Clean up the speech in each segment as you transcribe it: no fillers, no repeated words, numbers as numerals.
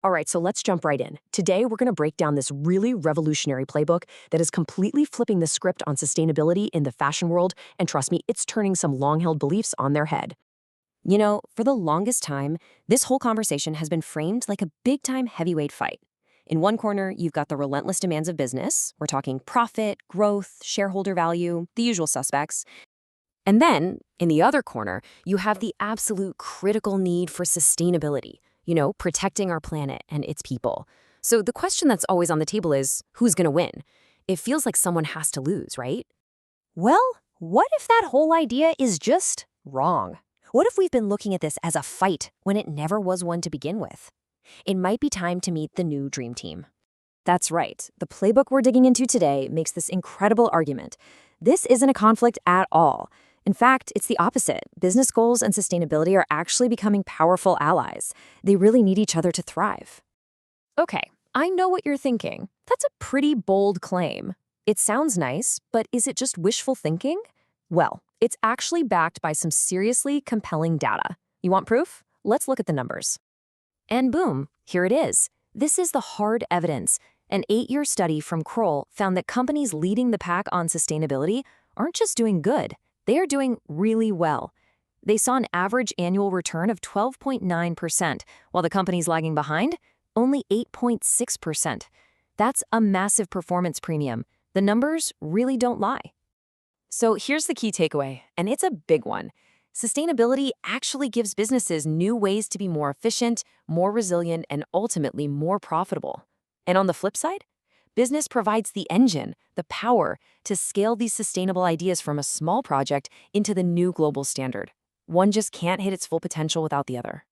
All right, so let's jump right in. Today, we're going to break down this really revolutionary playbook that is completely flipping the script on sustainability in the fashion world, and trust me, it's turning some long-held beliefs on their head. For the longest time, this whole conversation has been framed like a big-time heavyweight fight. In one corner, you've got the relentless demands of business. We're talking profit, growth, shareholder value, the usual suspects. And then, in the other corner, you have the absolute critical need for sustainability, protecting our planet and its people. So the question that's always on the table is, who's going to win? It feels like someone has to lose, right? Well, what if that whole idea is just wrong? What if we've been looking at this as a fight when it never was one to begin with? It might be time to meet the new dream team. That's right. The playbook we're digging into today makes this incredible argument. This isn't a conflict at all. In fact, it's the opposite. Business goals and sustainability are actually becoming powerful allies. They really need each other to thrive. Okay, I know what you're thinking. That's a pretty bold claim. It sounds nice, but is it just wishful thinking? Well, it's actually backed by some seriously compelling data. You want proof? Let's look at the numbers. And boom, here it is. This is the hard evidence. An 8-year study from Kroll found that companies leading the pack on sustainability aren't just doing good, they are doing really well. They saw an average annual return of 12.9%, while the companies lagging behind, only 8.6%. That's a massive performance premium. The numbers really don't lie. So here's the key takeaway, and it's a big one. Sustainability actually gives businesses new ways to be more efficient, more resilient, and ultimately more profitable. And on the flip side, business provides the engine, the power, to scale these sustainable ideas from a small project into the new global standard. One just can't hit its full potential without the other.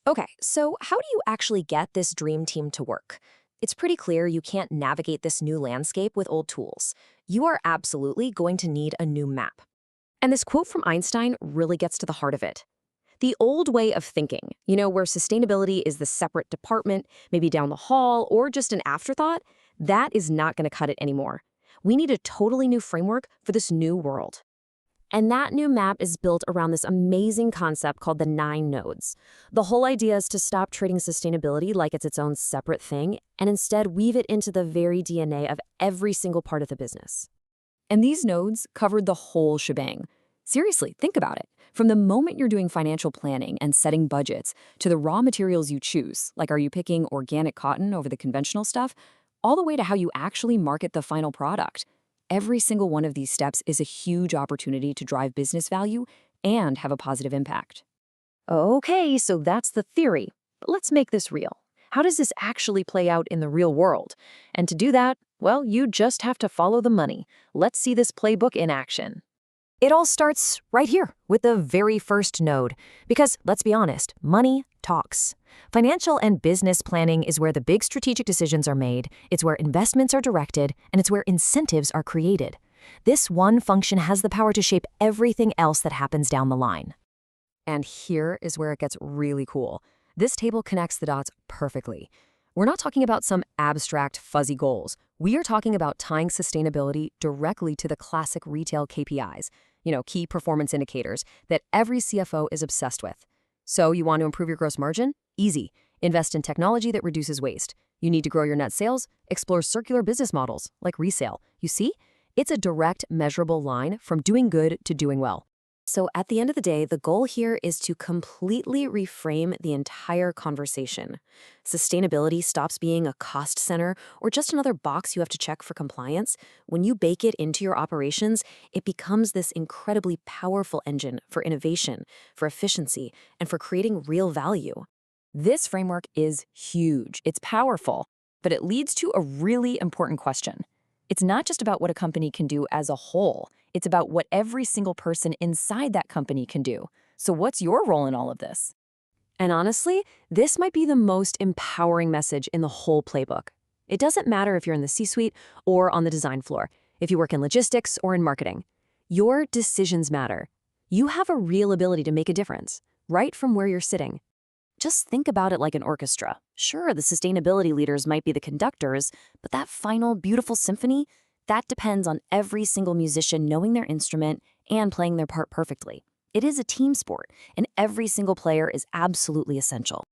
Okay, so how do you actually get this dream team to work? It's pretty clear you can't navigate this new landscape with old tools. You are absolutely going to need a new map. And this quote from Einstein really gets to the heart of it. The old way of thinking, where sustainability is the separate department, maybe down the hall, or just an afterthought, that is not going to cut it anymore. We need a totally new framework for this new world. And that new map is built around this amazing concept called the 9 nodes. The whole idea is to stop treating sustainability like it's its own separate thing, and instead weave it into the very DNA of every single part of the business. And these nodes covered the whole shebang. Seriously, think about it. From the moment you're doing financial planning and setting budgets to the raw materials you choose, like are you picking organic cotton over the conventional stuff, all the way to how you actually market the final product. Every single one of these steps is a huge opportunity to drive business value and have a positive impact. Okay, so that's the theory. But let's make this real. How does this actually play out in the real world? And to do that, well, you just have to follow the money. Let's see this playbook in action. It all starts right here with the very first node. Because, let's be honest, money talks. Financial and business planning is where the big strategic decisions are made, it's where investments are directed, and it's where incentives are created. This one function has the power to shape everything else that happens down the line. And here is where it gets really cool. This table connects the dots perfectly. We're not talking about some abstract, fuzzy goals. We are talking about tying sustainability directly to the classic retail KPIs, key performance indicators that every CFO is obsessed with. So you want to improve your gross margin? Easy. Invest in technology that reduces waste. You need to grow your net sales? Explore circular business models like resale. You see? It's a direct, measurable line from doing good to doing well. So at the end of the day, the goal here is to completely reframe the entire conversation. Sustainability stops being a cost center or just another box you have to check for compliance. When you bake it into your operations, it becomes this incredibly powerful engine for innovation, for efficiency, and for creating real value. This framework is huge. It's powerful, but it leads to a really important question. It's not just about what a company can do as a whole. It's about what every single person inside that company can do. So what's your role in all of this? And honestly, this might be the most empowering message in the whole playbook. It doesn't matter if you're in the C-suite or on the design floor, if you work in logistics or in marketing. Your decisions matter. You have a real ability to make a difference, right from where you're sitting. Just think about it like an orchestra. Sure, the sustainability leaders might be the conductors, but that final beautiful symphony, that depends on every single musician knowing their instrument and playing their part perfectly. It is a team sport, and every single player is absolutely essential.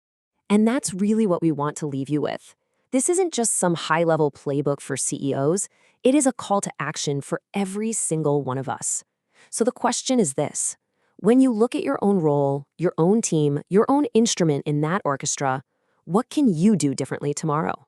And that's really what we want to leave you with. This isn't just some high-level playbook for CEOs. It is a call to action for every single one of us. So the question is this: when you look at your own role, your own team, your own instrument in that orchestra, what can you do differently tomorrow?